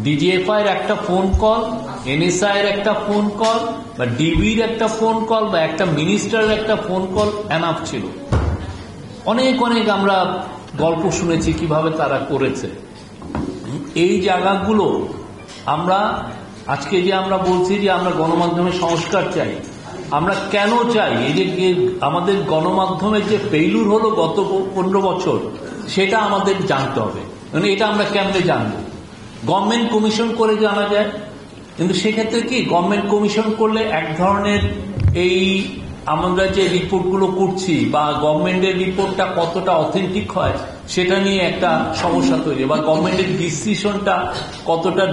DGFI এর একটা phone call, NSI এর একটা ফোন কল, বা ডিবির একটা ফোন কল, বা একটা মিনিস্টারের একটা ফোন কল এনাফ ছিল। অনেক অনেক আমরা গল্প শুনেছি কিভাবে তারা করেছে। এই জায়গাগুলো আমরা আজকে যে আমরা বলছি যে আমরা গণমাধ্যমের সংস্কার চাই, আমরা কেন চাই? এই যে আমাদের গণমাধ্যমের যে ফেইলুর হলো গত 15 বছর, সেটা আমাদের জানতে হবে। মানে এটা আমরা কেমনে জানবো? গভর্নমেন্ট কমিশন করে জানা যায়, কিন্তু সেক্ষেত্রে কি গভর্নমেন্ট কমিশন করলে এক ধরনের এই আমরা যে রিপোর্টগুলো করছি বা গভর্নমেন্টের রিপোর্টটা কতটা অথেন্টিক হয় সেটা নিয়ে একটা সমস্যা তৈরি, বা গভর্নমেন্টের ডিসিশনটা কতটা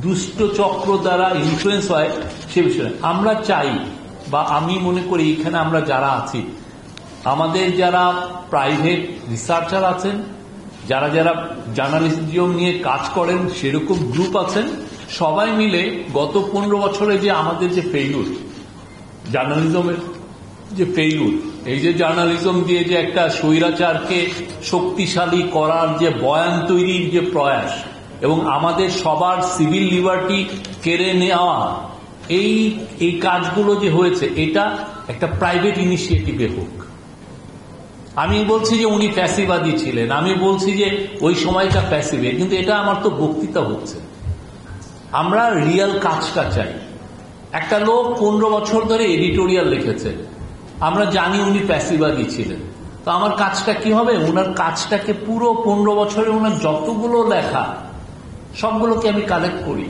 দুষ্ট চক্র দ্বারা ইনফ্লুয়েন্স হয় সে বিষয়ে আমরা চাই, বা আমি মনে করি এখানে আমরা যারা আছি, আমাদের যারা প্রাইভেট রিসার্চার আছেন, যারা যারা জার্নালিজম নিয়ে কাজ করেন সেরকম গ্রুপ আছেন, সবাই মিলে গত 15 বছরে যে আমাদের যে ফেইলুর, জার্নালিজমের যে ফেইলুর, এই যে জার্নালিজম দিয়ে যে একটা স্বৈরাচারকে শক্তিশালী করার যে বয়ান তৈরির যে প্রয়াস, এবং আমাদের সবার সিভিল লিবার্টি কেড়ে নেওয়া, এই কাজগুলো যে হয়েছে, এটা একটা প্রাইভেট ইনিশিয়েটিভে হোক। আমি বলছি যে উনি ফ্যাসিবাদী ছিলেন, আমি বলছি যে ওই সময়টা ফ্যাসিবে, কিন্তু এটা আমার তো বক্তৃতা হচ্ছে। আমরা রিয়েল কাজটা চাই। একটা লোক 15 বছর ধরে এডিটোরিয়াল লিখেছে, আমরা জানি উনি ফ্যাসিবাদী ছিলেন, তো আমার কাজটা কি হবে? ওনার কাজটাকে পুরো 15 বছরে ওনার যতগুলো লেখা সবগুলোকে আমি কালেক্ট করি,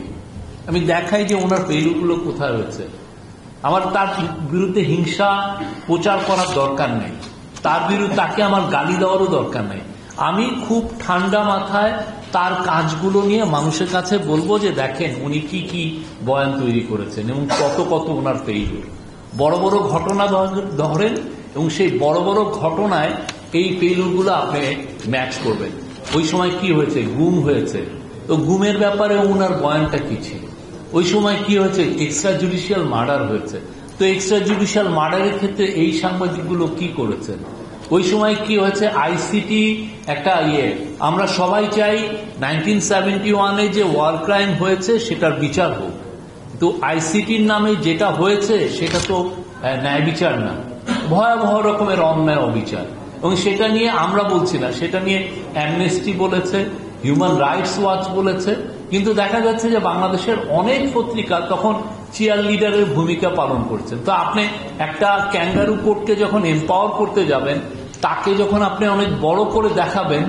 আমি দেখাই যে ওনার ফেইলুরগুলো কোথায় হয়েছে। আমার তার বিরুদ্ধে হিংসা প্রচার করার দরকার নেই, তার বিরুদ্ধে তাকে আমার গালি দেওয়ারও দরকার নেই। আমি খুব ঠান্ডা মাথায় তার কাজগুলো নিয়ে মানুষের কাছে বলবো যে দেখেন উনি কি কি বয়ান তৈরি করেছেন এবং কত কত ওনার ফেইলুর। বড় বড় ঘটনা ধরেন এবং সেই বড় বড় ঘটনায় এই ফেইলুরগুলো আপনি ম্যাচ করবেন। ওই সময় কি হয়েছে? গুম হয়েছে, তো গুমের ব্যাপারে ওনার বয়ানটা কি ছিল? ওই সময় কি হয়েছে? এক্সট্রা জুডিশিয়াল মার্ডার হয়েছে, তো এক্সট্রা জুডিশিয়াল মার্ডারের ক্ষেত্রে এই সাংবাদিকগুলো কি করেছেন? ওই সময় কি হয়েছে? আইসিটি একটা আমরা সবাই চাই 1971-এ যে ওয়ার ক্রাইম হয়েছে সেটার বিচার হোক, তো আইসিটির নামে যেটা হয়েছে সেটা তো ন্যায় বিচার না, ভয়াবহ রকমের অন্যায় অবিচার। এবং সেটা নিয়ে আমরা বলছি না, সেটা নিয়ে অ্যামনেস্টি বলেছে, হিউম্যান রাইটস ওয়াচ বলেছে, কিন্তু দেখা যাচ্ছে যে বাংলাদেশের অনেক পত্রিকা তখন চিয়ার লিডারের ভূমিকা পালন করছেন। তো আপনি একটা ক্যাঙ্গারু কোর্টকে যখন এম্পাওয়ার করতে যাবেন, তাকে যখন আপনি অনেক বড় করে দেখাবেন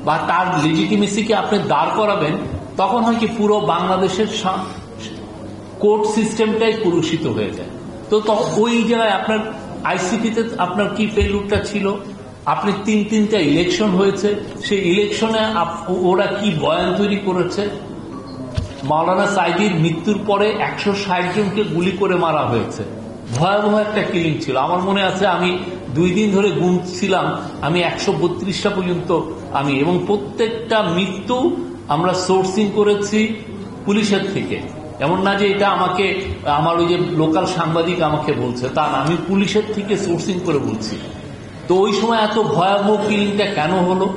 বা তার লেজিটিমেসিকে আপনি দাঁড় করাবেন, তখন হয় কি পুরো বাংলাদেশের কোর্ট সিস্টেমটাই কুরুষিত হয়ে যায়। তো ওই জায়গায় আপনার আইসিটিতে আপনার কি ফেইলুরটা ছিল? আপনি তিনটা ইলেকশন হয়েছে, সেই ইলেকশনে ওরা কি বয়ান তৈরি করেছে? মাওলানা সাইদির মৃত্যুর পরে 160 জনকে গুলি করে মারা হয়েছে, ভয়াবহ একটা কিলিং ছিল। আমার মনে আছে আমি 2 দিন ধরে গুনছিলাম, আমি 132টা পর্যন্ত এবং প্রত্যেকটা মৃত্যু আমরা সোর্সিং করেছি পুলিশের থেকে। এমন না যে এটা আমাকে আমার ওই যে লোকাল সাংবাদিক আমাকে বলছে, তা না, আমি পুলিশের থেকে সোর্সিং করে বলছি। তো ওই সময় এত ভয়াবহ কিলিংটা কেন হলো?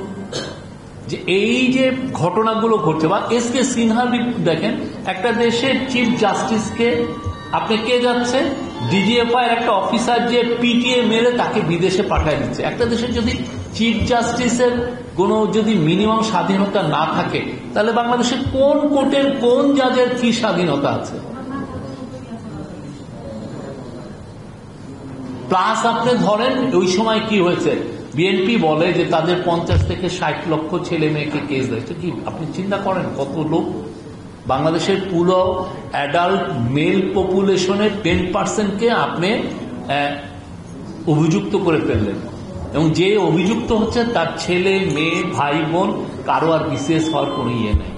যে এই যে ঘটনাগুলো ঘটছে, বা এসকে সিনহা দেখেন, একটা দেশের চিফ জাস্টিসকে আপনি কে যাচ্ছে, ডিজিএফআই এর একটা অফিসার যে পিটিএ মেরে তাকে বিদেশে পাঠিয়ে দিচ্ছে। একটা দেশের যদি চিফ জাস্টিসের কোনো যদি মিনিমাম স্বাধীনতা না থাকে, তাহলে বাংলাদেশের কোন কোর্টের কোন জাজের কি স্বাধীনতা আছে? প্লাস আপনি ধরেন ওই সময় কি হয়েছে, বিএনপি বলে যে তাদের 50 থেকে 60 লক্ষ ছেলে মেয়েকে কেস দিয়েছে। কি আপনি চিন্তা করেন কত লোক? বাংলাদেশের পুরো অ্যাডাল্ট মেল পপুলেশনের 10%কে আপনি অভিযুক্ত করে ফেললেন, এবং যে অভিযুক্ত হচ্ছে তার ছেলে মেয়ে ভাই বোন, কারো আর বিশেষ হওয়ার কোনো নেই,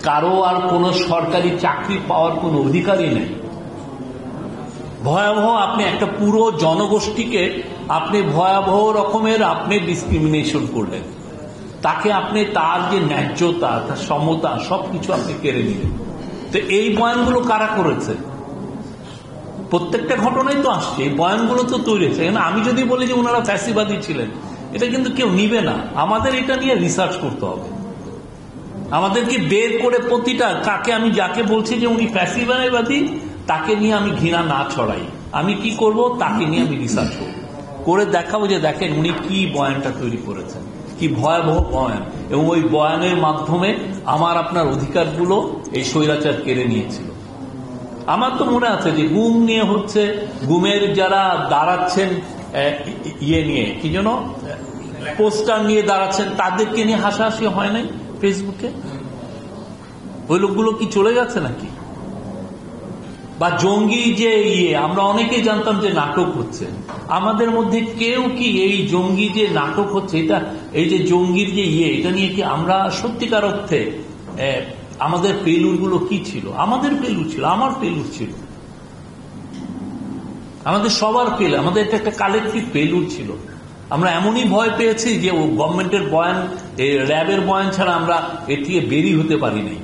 কারো আর কোনো সরকারি চাকরি পাওয়ার কোনো অধিকারই নেই। ভয়াবহ, আপনি একটা পুরো জনগোষ্ঠীকে আপনি ভয়াবহ রকমের আপনি ডিসক্রিমিনেশন করলেন, তাকে আপনি তার যে ন্যায্যতা, তার সমতা সবকিছু আপনি কেড়ে নিলেন। তো এই বয়ানগুলো কারা করেছে? প্রত্যেকটা ঘটনাই তো আসছে, এই বয়ানগুলো তো তৈরি হয়েছে। আমি যদি বলি যে ওনারা ফ্যাসিবাদী ছিলেন, এটা কিন্তু কেউ নিবে না। আমাদের এটা নিয়ে রিসার্চ করতে হবে। আমাদেরকে বের করে প্রতিটা কাকে আমি যাকে বলছি যে উনি ফ্যাসিবাদী তাকে নিয়ে আমি ঘৃণা না ছড়াই, আমি কি করব তাকে নিয়ে আমি রিসার্চ করব, করে দেখাবো যে দেখেন উনি কি বয়ানটা তৈরি করেছেন, কি ভয়াবহ বয়ান, এবং ওই বয়ানের মাধ্যমে আমার আপনার অধিকারগুলো এই স্বৈরাচার কেড়ে নিয়েছিল। আমার তো মনে আছে যে গুম নিয়ে হচ্ছে, গুমের যারা দাঁড়াচ্ছেন ইয়ে নিয়ে কি যেন পোস্টার নিয়ে দাঁড়াচ্ছেন, তাদেরকে নিয়ে হাসাহাসি হয় নাই ফেসবুকে? ওই লোকগুলো কি চলে যাচ্ছে নাকি? বা জঙ্গি যে আমরা অনেকেই জানতাম যে নাটক হচ্ছে, আমাদের মধ্যে কেউ কি এই জঙ্গি যে নাটক হচ্ছে এটা, এই যে জঙ্গির যে এটা নিয়ে কি আমরা সত্যিকার অর্থে আমাদের ফেলুর গুলো কি ছিল? আমাদের ফেলুর ছিল, আমার ফেলুর ছিল, আমাদের সবার ফেল, আমাদের একটা কালেকটিভ ফেলুর ছিল। আমরা এমনই ভয় পেয়েছি যে ও গভর্নমেন্টের বয়ান, র্যাবের বয়ান ছাড়া আমরা এর থেকে বেরিয়ে হতে পারি নাই।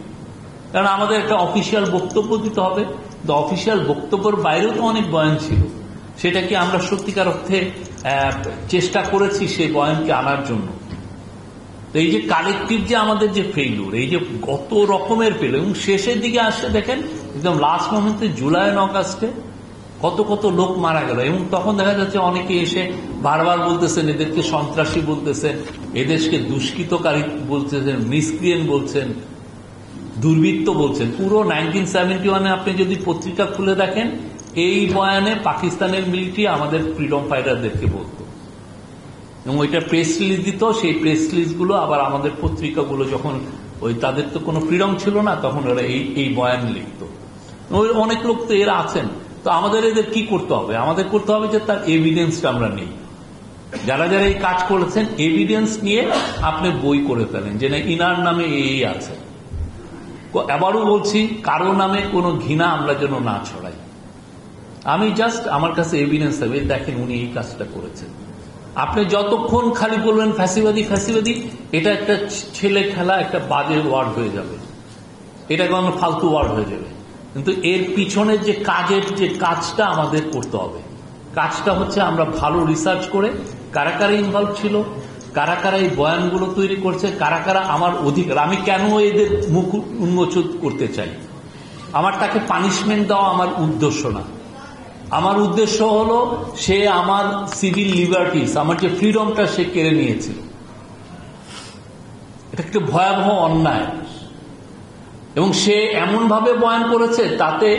কারণ আমাদের একটা অফিসিয়াল বক্তব্য দিতে হবে, তো অফিসিয়াল বক্তব্যের বাইরেও তো অনেক বয়ান ছিল, সেটা কি আমরা সত্যিকার অর্থে চেষ্টা করেছি সেই বয়ানকে আনার জন্য? তো এই যে কালেকটিভ যে আমাদের যে ফেইলুর, এই যে কত রকমের ফেল, এবং শেষের দিকে আসছে দেখেন একদম লাস্ট মোমেন্টে জুলাই অগাস্টে কত কত লোক মারা গেল, এবং তখন দেখা যাচ্ছে অনেকে এসে বারবার বলতেছেন এদেরকে সন্ত্রাসী বলতেছেন, এদেশকে দুষ্কৃতকারী বলতেছেন, মিসক্রিয়েন্ট বলছেন, দুর্বৃত্ত বলছেন। পুরো 1971 আপনি যদি পত্রিকা খুলে দেখেন, এই বয়ানে পাকিস্তানের মিলিটারি আমাদের ফ্রিডম ফাইটারদেরকে বলতো, এবং ওইটা প্রেস রিলিজ দিত। সেই প্রেস রিলিজ গুলো আবার আমাদের পত্রিকাগুলো যখন ওই তাদের তো কোনো ফ্রিডম ছিল না, তখন ওরা এই বয়ান লিখত। ওই অনেক লোক তো এরা আছেন। তো আমাদের এদের কি করতে হবে? আমাদের করতে হবে যে তার এভিডেন্সটা আমরা নেই। যারা যারা এই কাজ করেছেন এভিডেন্স নিয়ে আপনি বই করে ফেলেন যে না ইনার নামে এই আছে। আবারও বলছি, কারো নামে কোনো ঘৃণা আমরা যেন না ছড়াই। আমি জাস্ট আমার কাছে এভিডেন্স হবে, দেখেন উনি এই কাজটা করেছেন। আপনি যতক্ষণ খালি বলবেন ফ্যাসিবাদী ফ্যাসিবাদী, এটা একটা ছেলে খেলা, একটা বাজে ওয়ার্ড হয়ে যাবে, এটা কোনো ফালতু ওয়ার্ড হয়ে যাবে। কিন্তু এর পিছনের যে কাজের যে কাজটা আমাদের করতে হবে, কাজটা হচ্ছে আমরা ভালো রিসার্চ করে কারা কারা ইনভলভ ছিল, কারা কারা এই বয়ানগুলো তৈরি করছে, কারা কারা আমার অধিকার, আমি কেন এদের মুখ উন্মোচন করতে চাই, আমার তাকে পানিশমেন্ট দেওয়া আমার উদ্দেশ্য না। আমার উদ্দেশ্য হলো সে আমার সিভিল লিবার্টিস, আমার যে ফ্রিডমটা সে কেড়ে নিয়েছিল, এটা একটা ভয়াবহ অন্যায়। এবং সে এমন ভাবে বয়ান করেছে তাতে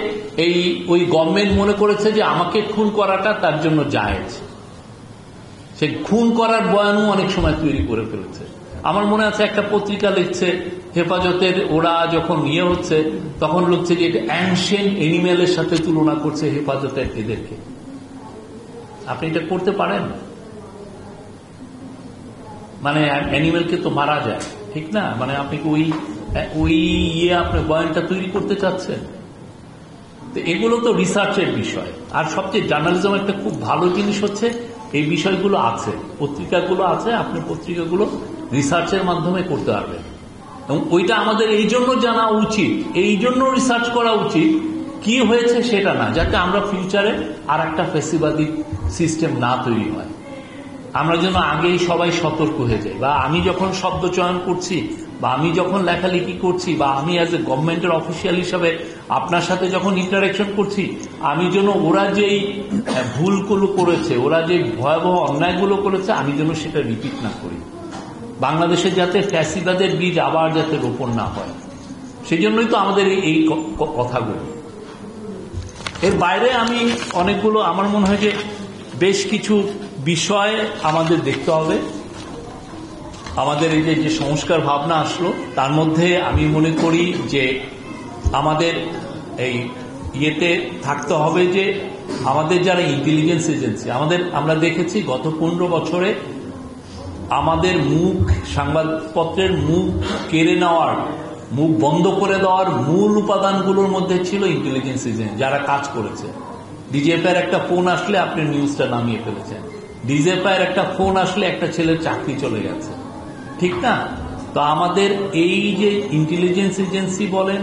ওই গভর্নমেন্ট মনে করেছে যে আমাকে খুন করাটা তার জন্য জায়েজ। সে খুন করার বয়ানও অনেক সময় তৈরি করে ফেলেছে। আমার মনে আছে একটা পত্রিকা লিখছে হেফাজতের, ওরা যখন হচ্ছে তখন লিখছে যে এটা অ্যানশিয়েন্ট এনিম্যালের সাথে তুলনা করছে হেফাজতের এদেরকে। আপনি এটা করতে পারেন? মানে অ্যানিমেলকে তো মারা যায়, ঠিক না? মানে আপনি ওই আপনি বয়ানটা তৈরি করতে চাচ্ছেন? তো এগুলো তো রিসার্চের বিষয়। আর সবচেয়ে জার্নালিজম একটা খুব ভালো জিনিস হচ্ছে এই বিষয়গুলো আছে, পত্রিকাগুলো আছে, আপনি পত্রিকাগুলো রিসার্চের মাধ্যমে করতে পারবেন। এবং ওইটা আমাদের এই জন্য জানা উচিত, এই জন্য রিসার্চ করা উচিত কি হয়েছে সেটা না, যাতে আমরা ফিউচারে আর একটা ফ্যাসিবাদী সিস্টেম না তৈরি হয়। আমরা যেন আগেই সবাই সতর্ক হয়ে যাই, বা আমি যখন শব্দ চয়ন করছি, বা আমি যখন লেখালেখি করছি, বা আমি অ্যাজ এ গভর্নমেন্টের অফিসিয়াল হিসাবে আপনার সাথে যখন ইন্টারাকশন করছি, আমি যেন ওরা যেই ভুলগুলো করেছে, ওরা যে ভয়াবহ অন্যায়গুলো করেছে, আমি যেন সেটা রিপিট না করি। বাংলাদেশে যাতে ফ্যাসিবাদের বীজ আবার যাতে রোপণ না হয়, সেই জন্যই তো আমাদের এই কথাগুলো। এর বাইরে আমি অনেকগুলো, আমার মনে হয় যে বেশ কিছু বিষয় আমাদের দেখতে হবে। আমাদের এই যে সংস্কার ভাবনা আসলো, তার মধ্যে আমি মনে করি যে আমাদের এই ইয়েতে থাকতে হবে যে আমাদের যারা ইন্টেলিজেন্স এজেন্সি, আমরা দেখেছি গত 15 বছরে আমাদের সংবাদপত্রের মুখ কেড়ে নেওয়ার, মুখ বন্ধ করে দেওয়ার মূল উপাদানগুলোর মধ্যে ছিল ইন্টেলিজেন্স এজেন্ট যারা কাজ করেছে। ডিজিএফআই এর একটা ফোন আসলে আপনি নিউজটা নামিয়ে ফেলেছেন, ডিজিএফআই এর একটা ফোন আসলে একটা ছেলের চাকরি চলে গেছে, ঠিক না? তো আমাদের এই যে ইন্টেলিজেন্স এজেন্সি বলেন,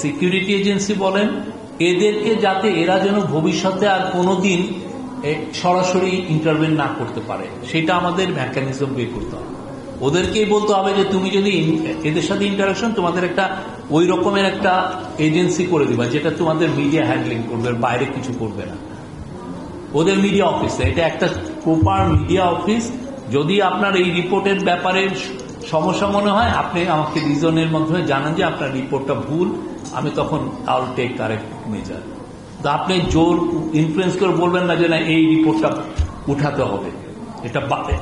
সিকিউরিটি এজেন্সি বলেন, এদেরকে যাতে এরা যেন ভবিষ্যতে আর কোনোদিন সরাসরি ইন্টারভেন না করতে পারে, সেটা আমাদের মেকানিজম বের করতে হবে। ওদেরকেই বলতে হবে যে তুমি যদি এদের সাথে ইন্টারাকশন, তোমাদের একটা ওই রকমের একটা এজেন্সি করে দিবা যেটা তোমাদের মিডিয়া হ্যান্ডলিং করবে, বাইরে কিছু করবে না। ওদের মিডিয়া অফিসে এটা একটা প্রপার মিডিয়া অফিস। যদি আপনার এই রিপোর্টের ব্যাপারে সমস্যা মনে হয়, আপনি আমাকে রিজনের মাধ্যমে জানান যে আপনার রিপোর্টটা ভুল, আমি তখন আউল টেক কারেক্ট মেজার। তো আপনি জোর ইনফ্লুয়েন্স করে বলবেন না যে না এই রিপোর্টটা উঠাতে হবে, এটা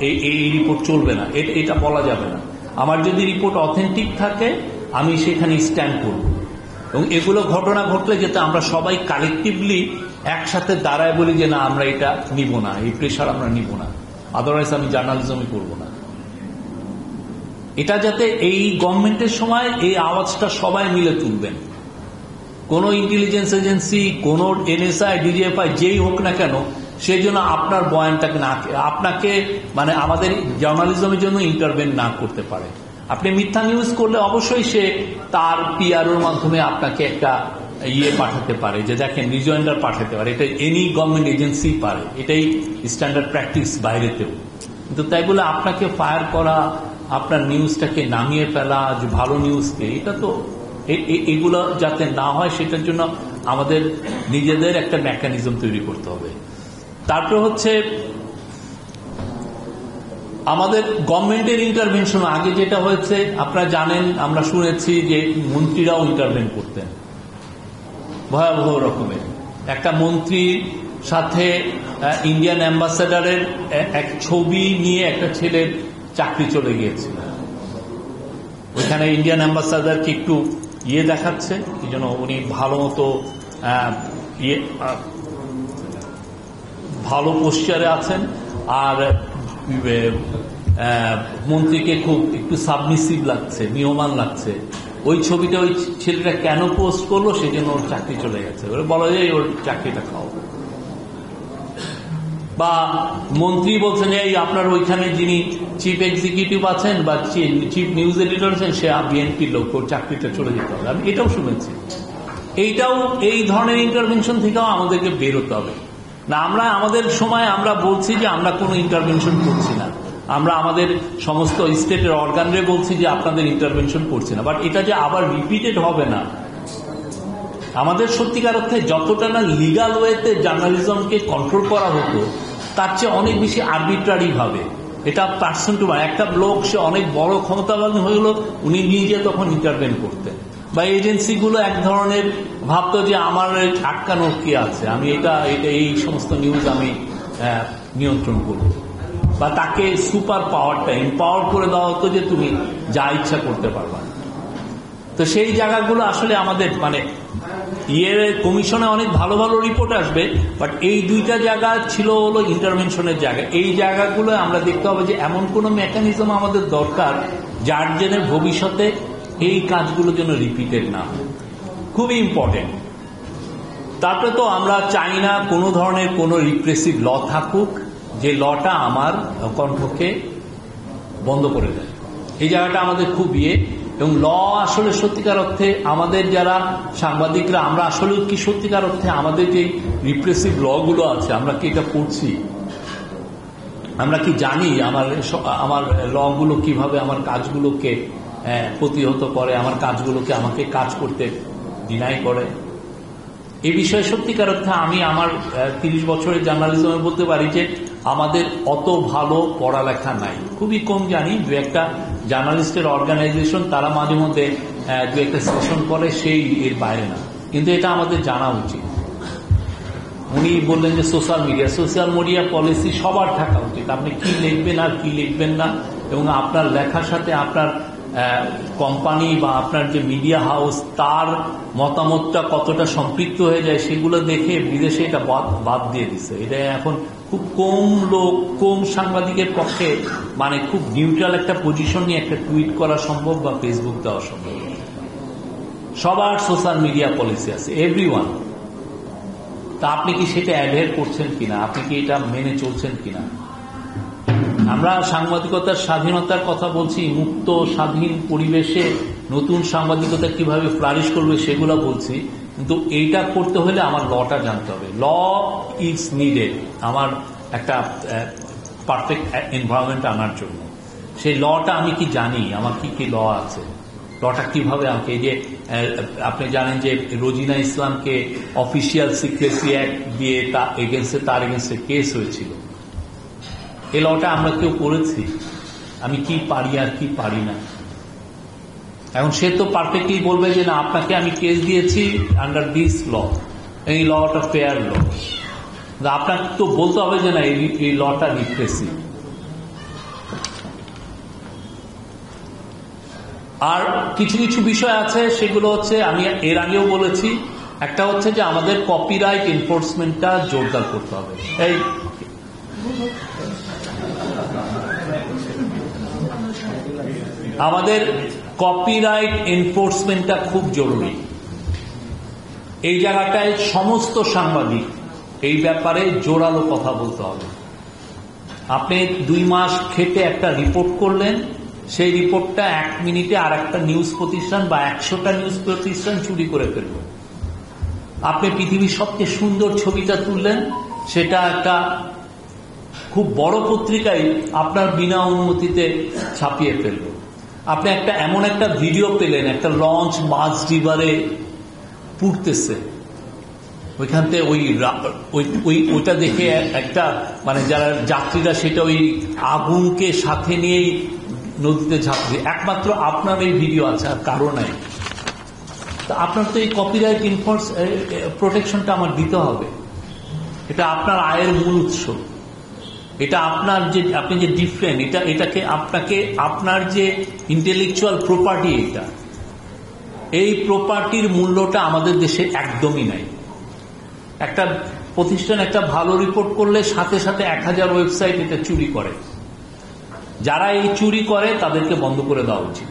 এই রিপোর্ট চলবে না, এটা বলা যাবে না। আমার যদি রিপোর্ট অথেন্টিক থাকে আমি সেখানে স্ট্যান্ড করব। এবং এগুলো ঘটনা ঘটলে যাতে আমরা সবাই কালেকটিভলি একসাথে দাঁড়ায় বলি যে না আমরা এটা নিব না, এই প্রেশার আমরা নিব না, আদারওয়াইজ আমি জার্নালিজমই করব না। এটা যাতে এই গভর্নমেন্টের সময় এই আওয়াজটা সবাই মিলে তুলবেন। কোন ইন্টেলিজেন্স এজেন্সি, কোন এনএসআই, ডিজিএফআই যেই হোক না কেন, সেই জন্য আপনার বয়ানটাকে না, আপনাকে মানে আমাদের জার্নালিজমের জন্য ইন্টারভেন না করতে পারে। আপনি মিথ্যা নিউজ করলে অবশ্যই সে তার পিআরওর মাধ্যমে আপনাকে একটা পাঠাতে পারে যে দেখেন রিজয়েন্ডার পাঠাতে পারে, এটা এনি গভর্নমেন্ট এজেন্সি পারে, এটাই স্ট্যান্ডার্ড প্র্যাকটিস বাইরেতেও। কিন্তু তাই বলে আপনাকে ফায়ার করা, আপনার নিউজটাকে নামিয়ে ফেলা, যে ভালো নিউজকে, এটা তো এগুলো যাতে না হয় সেটার জন্য আমাদের নিজেদের একটা মেকানিজম তৈরি করতে হবে। তারপর হচ্ছে আমাদের গভর্নমেন্টের ইন্টারভেনশন। আগে যেটা হয়েছে আপনারা জানেন, আমরা শুনেছি যে মন্ত্রীরাও ইন্টারভেন করতেন ভয়াবহ রকমের। একটা মন্ত্রীর সাথে ইন্ডিয়ান অ্যাম্বাসেডারের এক ছবি নিয়ে একটা ছেলের চাকরি চলে গিয়েছিল। ওইখানে ইন্ডিয়ান অ্যাম্বাসেডারকে একটু দেখাচ্ছে, এই জন্য উনি ভালো মতো ভালো পোস্টারে আছেন, আর মন্ত্রীকে খুব একটু সাবমিসিভ লাগছে, নিয়মান লাগছে। ওই ছবিটা ওই ছেলেটা কেন পোস্ট করলো, সেই জন্য ওর চাকরি চলে গেছে। ওরা বলা যায় ওর চাকরিটা খাও। বা মন্ত্রী বলছেন এই আপনার ওইখানে যিনি চিফ এক্সিকিউটিভ আছেন বা চিফ নিউজ এডিটর আছেন সে বিএনপির লোক, ওর চাকরিটা চলে যেতে হবে। আমি এটাও শুনেছি। এইটাও এই ধরনের ইন্টারভেনশন থেকেও আমাদেরকে বেরোতে হবে না। আমরা আমাদের সময় আমরা বলছি যে আমরা কোনো ইন্টারভেনশন করছি না, আমরা আমাদের সমস্ত স্টেটের অর্গানরে বলছি যে আপনাদের ইন্টারভেনশন করছি না, বাট এটা যে আবার রিপিটেড হবে না। আমাদের সত্যিকার অর্থে যতটা না লিগাল ওয়েতে জার্নালিজমকে কন্ট্রোল করা হতো, তার চেয়ে অনেক বেশি আরবিট্রারি ভাবে এটা পার্সন টু একটা লোক, সে অনেক বড় ক্ষমতাবান হয়ে গেল, উনি নিজে তখন ইন্টারভেন করতেন। বা এজেন্সিগুলো এক ধরনের ভাবতো যে আমার আটকানোর কি আছে, আমি এটা এই সমস্ত নিউজ আমি নিয়ন্ত্রণ করব। বা তাকে সুপার পাওয়ারটা এম্পাওয়ার করে দেওয়া হতো যে তুমি যা ইচ্ছা করতে পারবা। তো সেই জায়গাগুলো আসলে আমাদের মানে কমিশনে অনেক ভালো ভালো রিপোর্ট আসবে, বাট এই দুইটা জায়গা ছিল হলো ইন্টারভেনশনের জায়গা। এই জায়গাগুলো আমরা দেখতে হবে যে এমন কোন মেকানিজম আমাদের দরকার যার জন্য ভবিষ্যতে এই কাজগুলো যেন রিপিটেড না হয়, খুবই ইম্পর্টেন্ট। তারপরে তো আমরা চাই না কোনো ধরনের কোনো রিপ্রেসিভ ল থাকুক, যে লটা আমার কণ্ঠকে বন্ধ করে দেয়। এই জায়গাটা আমাদের খুব এবং ল আসলে সত্যিকার অর্থে আমাদের যারা সাংবাদিকরা, আমরা আসলে কি সত্যিকার অর্থে আমাদের যে রিপ্রেসিভ ল গুলো আছে আমরা কি এটা পড়ছি, আমরা কি জানি আমার ল গুলো কিভাবে আমার কাজগুলোকে প্রতিহত করে, আমার কাজগুলোকে আমাকে কাজ করতে ডিনাই করে। এই বিষয়ে সত্যিকার অর্থে আমি আমার 30 বছরের জার্নালিজমে বলতে পারি যে আমাদের অত ভালো পড়ালেখা নাই, খুবই কম জানি। দু একটা জার্নালিস্টের অর্গানাইজেশন তারা মাঝে মধ্যে দু একটা সেশন করে, সেই এর বাইরে না। কিন্তু এটা আমাদের জানা উচিত। উনি বললেন যে সোশ্যাল মিডিয়া পলিসি সবার থাকা উচিত, আপনি কি লিখবেন আর কি লিখবেন না, এবং আপনার লেখার সাথে আপনার কোম্পানি বা আপনার যে মিডিয়া হাউস তার মতামতটা কতটা সম্পৃক্ত হয়ে যায় সেগুলো দেখে বিদেশে এটা বাদ দিয়ে দিচ্ছে। এটা এখন খুব কম সাংবাদিকের পক্ষে মানে খুব নিউট্রাল একটা পজিশন নিয়ে একটা টুইট করা সম্ভব বা ফেসবুক দেওয়া সম্ভব। সবার সোশ্যাল মিডিয়া পলিসি আছে, এভরিওয়ান। তা আপনি কি সেটা অ্যাডহের করছেন কিনা, আপনি কি এটা মেনে চলছেন কিনা? আমরা সাংবাদিকতার স্বাধীনতার কথা বলছি, মুক্ত স্বাধীন পরিবেশে নতুন সাংবাদিকতা কিভাবে ফ্লারিশ করবে সেগুলো বলছি, কিন্তু এইটা করতে হলে আমার লটা জানতে হবে। ল ইজ নিডেড আমার একটা পারফেক্ট এনভায়রনমেন্ট আনার জন্য। সেই লটা আমি কি জানি, আমার কি কি ল আছে, লটা কিভাবে আমাকে, এই যে আপনি জানেন যে রোজিনা ইসলামকে অফিসিয়াল সিক্রেসি অ্যাক্ট দিয়ে তার এগেনস্টে কেস হয়েছিল। এই লটা আমরা কেউ করেছি, আমি কি পারি আর কি পারি না। এখন সে তো পারফেক্টলি বলবে যে না, আপনাকে আমি কেস দিয়েছি আন্ডার দিস ল, এই লটা ফেয়ার ল। আপনাকে তো বলতে হবে যে না, এই লটা রিপ্রেসিভ। আর কিছু কিছু বিষয় আছে, সেগুলো হচ্ছে আমি এর আগেও বলেছি। একটা হচ্ছে যে আমাদের কপিরাইট এনফোর্সমেন্টটা জোরদার করতে হবে। এই আমাদের কপিরাইট এনফোর্সমেন্টটা খুব জরুরি। এই জায়গাটায় সমস্ত সাংবাদিক এই ব্যাপারে জোরালো কথা বলতে হবে। আপনি 2 মাস খেটে একটা রিপোর্ট করলেন, সেই রিপোর্টটা 1 মিনিটে আর একটা নিউজ প্রতিষ্ঠান বা 100টা নিউজ প্রতিষ্ঠান চুরি করে ফেলল। আপনি পৃথিবীর সবচেয়ে সুন্দর ছবিটা তুললেন, সেটা একটা খুব বড় পত্রিকায় আপনার বিনা অনুমতিতে ছাপিয়ে ফেলল। আপনি এমন একটা ভিডিও পেলেন, একটা লঞ্চ মাছ রিভারে পুড়তেছে, ওইখান থেকে ওইটা দেখে একটা মানে যারা যাত্রীরা সেটা ওই আগুনকে সাথে নিয়েই নদীতে ঝাঁপ দিয়ে, একমাত্র আপনার এই ভিডিও আছে, আর কারো নাই। তা আপনার তো এই কপিরাইট প্রোটেকশনটা আমার দিতে হবে। এটা আপনার আয়ের মূল উৎস, এটা আপনার যে আপনি যে ডিফারেন্ট, এটাকে আপনাকে আপনার যে ইন্টেলেকচুয়াল প্রপার্টি, এই প্রপার্টির মূল্যটা আমাদের দেশে একদমই নাই। একটা প্রতিষ্ঠান একটা ভালো রিপোর্ট করলে সাথে সাথে 1000 ওয়েবসাইট এটা চুরি করে। যারা এই চুরি করে তাদেরকে বন্ধ করে দেওয়া উচিত।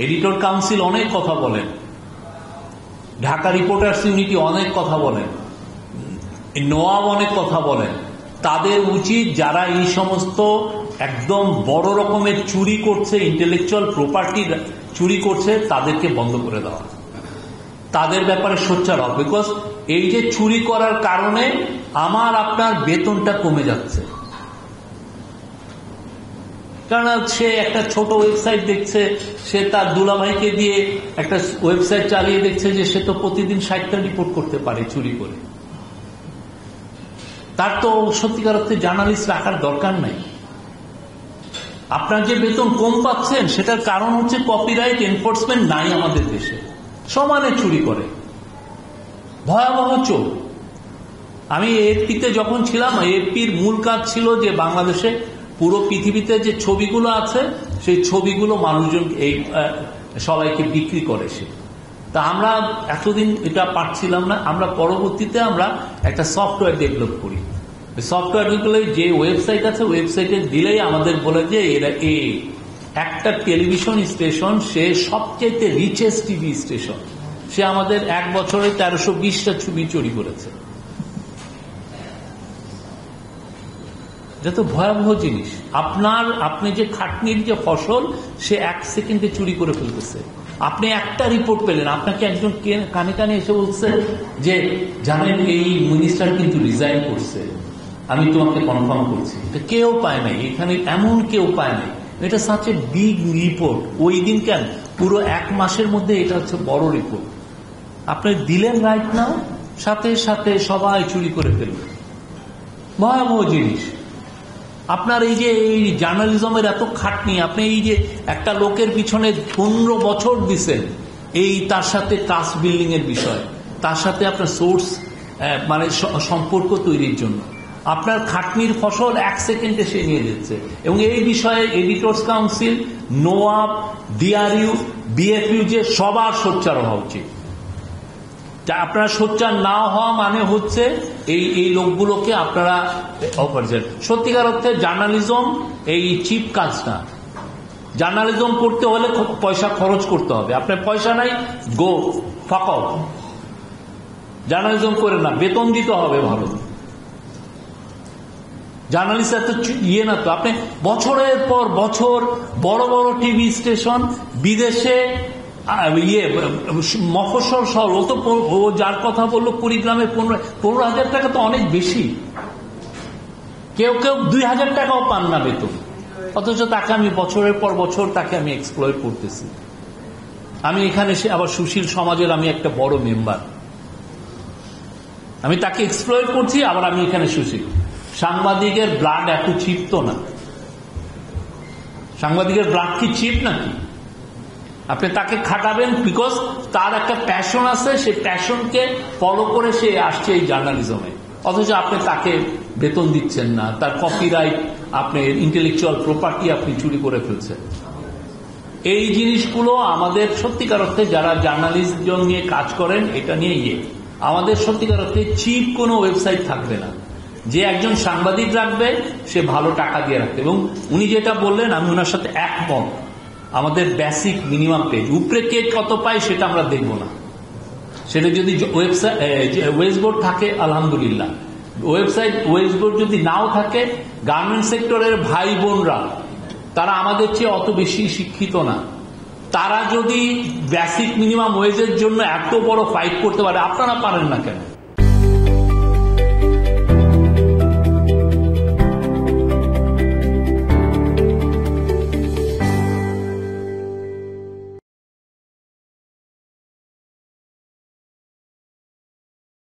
এডিটর কাউন্সিল অনেক কথা বলেন, ঢাকা রিপোর্টার্স ইউনিটি অনেক কথা বলেন, নোয়াব অনেক কথা বলেন। তাদের উচিত যারা এই সমস্ত একদম বড় রকমের চুরি করছে, ইন্টেলেকচুয়াল প্রপার্টি চুরি করছে, তাদেরকে বন্ধ করে দেওয়া, তাদের ব্যাপারে সোচ্চার হবে। বিকজ এই যে চুরি করার কারণে আমার আপনার বেতনটা কমে যাচ্ছে। কারণ সে একটা ছোট ওয়েবসাইট দেখছে, সে তার দুলাভাইকে দিয়ে একটা ওয়েবসাইট চালিয়ে দেখছে যে সে তো প্রতিদিন 60টা রিপোর্ট করতে পারে চুরি করে। তার তো সত্যিকার অর্থে জার্নালিস্ট রাখার দরকার নাই। আপনার যে বেতন কম পাচ্ছেন সেটার কারণ হচ্ছে কপিরাইট এনফোর্সমেন্ট নাই আমাদের দেশে, সমানে চুরি করে, ভয়াবহ চোর। আমি এএফপিতে যখন ছিলাম, এএফপির মূল কাজ ছিল যে বাংলাদেশে পুরো পৃথিবীতে যে ছবিগুলো আছে সেই ছবিগুলো মানুষজন এই সবাইকে বিক্রি করে। সে তা আমরা এতদিন এটা পারছিলাম না। আমরা পরবর্তীতে আমরা একটা সফটওয়্যার ডেভেলপ করি। সফটওয়্যারগুলো যে ওয়েবসাইট আছে, ওয়েবসাইটে দিলেই আমাদের বলে যে এরা একটা টেলিভিশন স্টেশন, সে সবচেয়ে রিচেস্ট টিভি স্টেশন, সে আমাদের 1 বছরে 1320টা ছবি চুরি করেছে। এটা তো ভয়াবহ জিনিস। আপনি যে খাটনির যে ফসল, সে 1 সেকেন্ডে চুরি করে ফেলতেছে। আপনি একটা রিপোর্ট পেলেন, আপনাকে একজন কানে কানে এসে বলছে যে জানেন এই মিনিস্টার কিন্তু রিজাইন করছে, আমি তোমাকে কনফার্ম করছি। এটা কেউ পায় নাই, এখানে এমন কেউ পায় নাই। এটা সাচ এ বিগ রিপোর্ট। ওই দিন কেন, পুরো 1 মাসের মধ্যে এটা হচ্ছে বড় রিপোর্ট। আপনি দিলেন রাইট নাও, সাথে সাথে সবাই চুরি করে ফেলবে। ভয়াবহ জিনিস। আপনার এই যে এই জার্নালিজমের এত খাটনি, আপনি এই যে একটা লোকের পিছনে 15 বছর দিচ্ছেন, এই তার সাথে কাস্ট বিল্ডিং এর বিষয়, তার সাথে আপনার সোর্স মানে সম্পর্ক তৈরির জন্য আপনার খাটনির ফসল 1 সেকেন্ডে সে নিয়ে যাচ্ছে। এবং এই বিষয়ে এডিটর্স কাউন্সিল, নোয়াব, ডিআরইউ, বিএফইউ যে সবার সোচ্চার হওয়া উচিত। আপনারা সোচ্চার না হওয়া মানে হচ্ছে এই লোকগুলোকে আপনারা অপরিচয়। সত্যিকার অর্থে জার্নালিজম এই চিপ কাজ না। জার্নালিজম করতে হলে পয়সা খরচ করতে হবে। আপনার পয়সা নাই, গো ফাক আউট। জার্নালিজম করে না, বেতন দিতে হবে ভালো। জার্নালিস্ট এত ইয়ে না তো। আপনি বছরের পর বছর বড় বড় টিভি স্টেশন বিদেশে মফস্বল শহর, ও যার কথা বললো কুড়িগ্রামে 15,000 টাকা তো অনেক বেশি। কেউ 2,000 টাকাও পান না বেতন। অথচ তাকে আমি বছরের পর বছর তাকে আমি এক্সপ্লয়েট করতেছি। আমি এখানে এসে আবার সুশীল সমাজের আমি একটা বড় মেম্বার, আমি তাকে এক্সপ্লয়েট করছি, আবার আমি এখানে সুশীল। সাংবাদিকের ব্লাড এত চিপ তো না, সাংবাদিকের ব্লাড কি চিপ নাকি? আপনি তাকে খাটাবেন বিকজ তার একটা প্যাশন আছে, সেই প্যাশনকে ফলো করে সে আসছে এই জার্নালিজমে, অথচ আপনি তাকে বেতন দিচ্ছেন না, তার কপিরাইট, আপনার ইন্টেলেকচুয়াল প্রপার্টি আপনি চুরি করে ফেলছেন। এই জিনিসগুলো আমাদের সত্যিকার অর্থে যারা জার্নালিজম নিয়ে কাজ করেন এটা নিয়ে আমাদের সত্যিকার অর্থে চিপ কোনো ওয়েবসাইট থাকবে না। যে একজন সাংবাদিক রাখবে সে ভালো টাকা দিয়ে রাখবে। এবং উনি যেটা বললেন আমি ওনার সাথে একমত, আমাদের বেসিক মিনিমাম পেজ, উপরে কে কত পায় সেটা আমরা দেখব না, সেটা যদি ওয়েবসাইট থাকে আলহামদুলিল্লাহ, ওয়েবসাইট যদি নাও থাকে, গার্মেন্ট সেক্টরের ভাই বোনরা তারা আমাদের চেয়ে অত বেশি শিক্ষিত না, তারা যদি বেসিক মিনিমাম ওয়েজের জন্য এত বড় ফাইট করতে পারে, আপনারা পারেন না কেন?